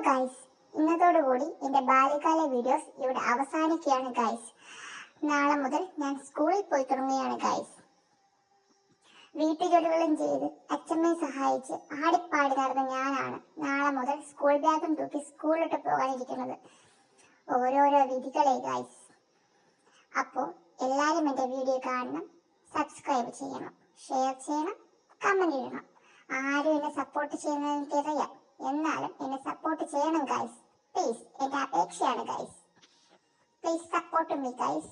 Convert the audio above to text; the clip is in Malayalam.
ഗൈസ്, ഇന്നത്തോടുകൂടി എൻ്റെ ബാല്യകാല വീഡിയോസ് ഇവിടെ അവസാനിക്കുകയാണ് ഗൈസ്. നാളെ മുതൽ ഞാൻ സ്കൂളിൽ പോയി തുടങ്ങുകയാണ് ഗൈസ്. വീട്ടുജോലികളും ചെയ്ത് അച്ഛമ്മയെ സഹായിച്ച് ആടിപ്പാടി നടന്ന ഞാനാണ് നാളെ മുതൽ സ്കൂൾ ബാഗും തൂക്കി സ്കൂളിലോട്ട് പോകാനിരിക്കുന്നത്. ഓരോരോ വിധികളെ ഗൈസ്. അപ്പോൾ എല്ലാവരും എൻ്റെ വീഡിയോ കാണണം, സബ്സ്ക്രൈബ് ചെയ്യണം, ഷെയർ ചെയ്യണം, കമന്റ് ഇടണം. ആരും എന്നെ സപ്പോർട്ട് ചെയ്യുന്നത് എനിക്കറിയാം, എന്നാലും എന്നെ സപ്പോർട്ട് ചെയ്യണം ഗൈസ്. പ്ലീസ്, എൻ്റെ അപേക്ഷയാണ് guys. Please support me guys.